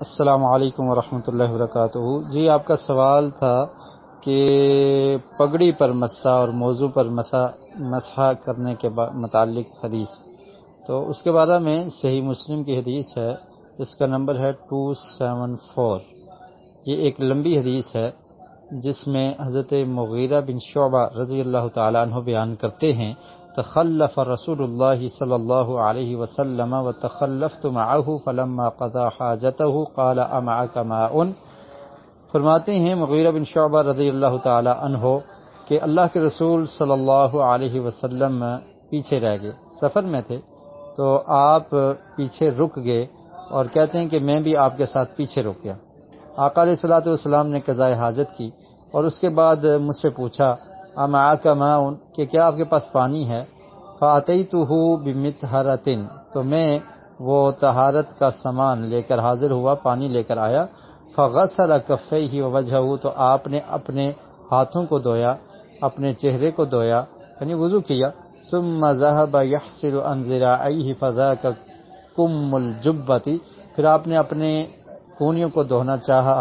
السلام علیکم ورحمۃ اللہ وبرکاتہ۔ جی، آپ کا سوال تھا کہ پگڑی پر مسح اور موضوع پر مسح کرنے کے متعلق حدیث، تو اس کے بارے میں صحیح مسلم کی حدیث ہے، اس کا نمبر ہے 274۔ یہ ایک لمبی حدیث ہے جس میں حضرت مغیرہ بن شعبہ رضی اللہ تعالیٰ عنہ بیان کرتے ہیں، تخلف رسول اللہ صلی اللہ علیہ وسلم وتخلفت معه فلما قضى حاجته قال امعك ماء۔ فرماتے ہیں مغیرہ بن شعبہ رضی اللہ تعالیٰ عنہ کہ اللہ کے رسول صلی اللہ علیہ وسلم پیچھے رہ گئے، سفر میں تھے تو آپ پیچھے رک گئے، اور کہتے ہیں کہ میں بھی آپ کے ساتھ پیچھے رک گیا۔ آقا علیہ الصلوۃ والسلام نے قضاء حاجت کی اور اس کے بعد مجھ سے پوچھا امعک ماء، کہ کیا آپ کے پاس پانی ہے؟ فاتیتہ بمطہرۃ، تو میں وہ طہارت کا سامان لے کر حاضر ہوا، پانی لے کر آیا۔ فغسل کفیہ ووجہہ، تو آپ نے اپنے ہاتھوں کو دھویا، اپنے چہرے کو دھویا، یعنی وضو کیا۔ ثم ذهب يحسر عن ذراعیہ فذاک کم الجبۃ، پھر آپ نے اپنے کونیوں کو دھونا چاہا،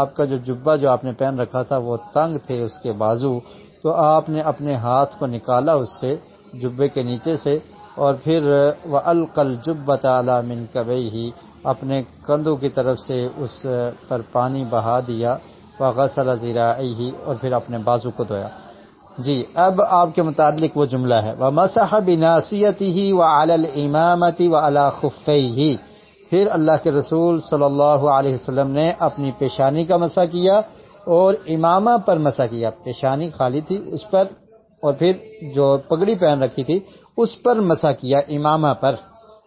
آپ کا جو جبہ جو آپ نے پہن رکھا تھا وہ تنگ تھے اس کے بازو، تو آپ نے اپنے ہاتھ کو نکالا اس سے، جبے کے نیچے سے، اور پھر وَأَلْقَى الْجُبَّةَ عَلَى مِنْكَبَيْهِ، اپنے کندھوں کی طرف سے اس پر پانی بہا دیا، وَغَسَلَ ذِرَاعَيْهِ، اور پھر اپنے بازو کو دھویا۔ جی، اب آپ کے متعلق وہ جملہ ہے وَمَسَحَ بِنَاصِيَتِهِ وَعَلَى الْإِمَامَةِ وَعَلَى خُفَّيْهِ، پھر اللہ کے رسول صلی اللہ علیہ وسلم نے اپنی پیشانی کا مسح کیا اور امامہ پر مسح کیا، پیشانی خالی تھی اس پر، اور پھر جو پگڑی پہن رکھی تھی اس پر مسح کیا، امامہ پر،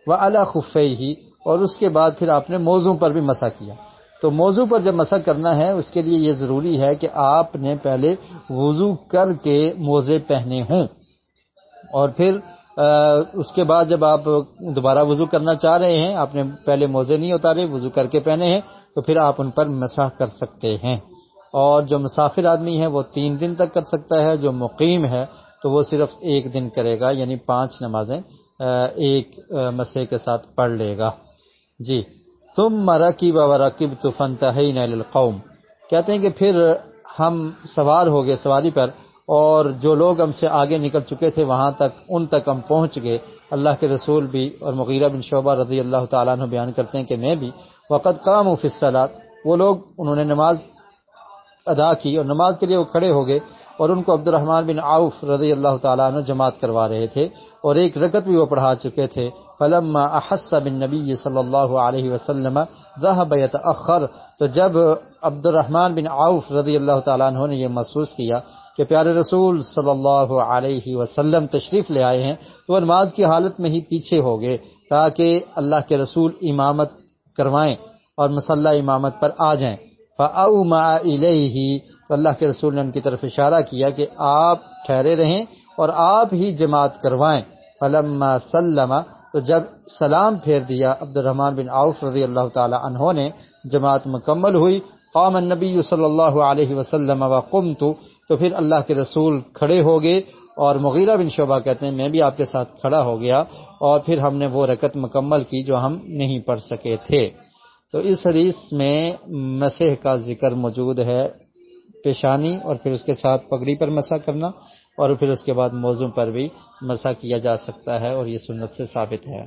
وعلی خفیہ، اور اس کے بعد پھر آپ نے موزوں پر بھی مسح کیا۔ تو موزوں پر جب مسح کرنا ہے اس کے لیے یہ ضروری ہے کہ آپ نے پہلے وضو کر کے موزے پہنے ہوں، اور پھر اس کے بعد جب آپ دوبارہ وضو کرنا چاہ رہے ہیں، آپ نے پہلے موزے نہیں اتارے، وضو کر کے پہنے ہیں، تو پھر آپ ان پر مسح کر سکتے ہیں۔ اور جو مسافر آدمی ہے وہ 3 دن تک کر سکتا ہے، جو مقیم ہے تو وہ صرف 1 دن کرے گا، یعنی 5 نمازیں ایک مسح کے ساتھ پڑھ لے گا۔ جی، ثم رکب ورکبت فانتہینا الی القوم، کہتے ہیں کہ پھر ہم سوار ہو گئے سواری پر، اور جو لوگ ہم سے آگے نکل چکے تھے وہاں تک، ان تک ہم پہنچ گئے، اللہ کے رسول بھی اور مغیرہ بن شعبہ رضی اللہ تعالیٰ عنہ بیان کرتے ہیں کہ میں بھی۔ وقد قاموا فی الصلاۃ، وہ لوگ انہوں نے نماز ادا کی اور نماز کے لیے وہ کھڑے ہو گئے، اور ان کو عبد الرحمن بن عوف رضی اللہ تعالیٰ عنہ جماعت کروا رہے تھے، اور 1 رکعت بھی وہ پڑھا چکے تھے۔ فلما احس بالنبی صلی اللہ علیہ وسلم ذهب يتأخر، تو جب عبد الرحمن بن عوف رضی اللہ تعالیٰ عنہ نے یہ محسوس کیا کہ پیارے رسول صلی اللہ علیہ وسلم تشریف لے آئے ہیں، تو وہ نماز کی حالت میں ہی پیچھے ہو گئے تاکہ اللہ کے رسول امامت کروائیں اور مصلی امامت پر آ جائیں۔ فَأَوْمَعَ إِلَيْهِ، تو اللہ کے رسول نے ان کی طرف اشارہ کیا کہ آپ ٹھہرے رہیں اور آپ ہی جماعت کروائیں۔ فَلَمَّا سَلَّمَ، تو جب سلام پھیر دیا عبد الرحمن بن عوف رضی اللہ تعالی عنہ نے، جماعت مکمل ہوئی۔ قام النبی صلی اللہ علیہ وسلم وقمت، تو پھر اللہ کے رسول کھڑے ہو گئے، اور مغیرہ بن شعبہ کہتے ہیں میں بھی آپ کے ساتھ کھڑا ہو گیا، اور پھر ہم نے وہ رکعت مکمل کی جو ہم نہیں پڑھ سکے تھے۔ تو اس حدیث میں مسح کا ذکر موجود ہے، پیشانی اور پھر اس کے ساتھ پگڑی پر مسح کرنا، اور پھر اس کے بعد موزوں پر بھی مسح کیا جا سکتا ہے، اور یہ سنت سے ثابت ہے۔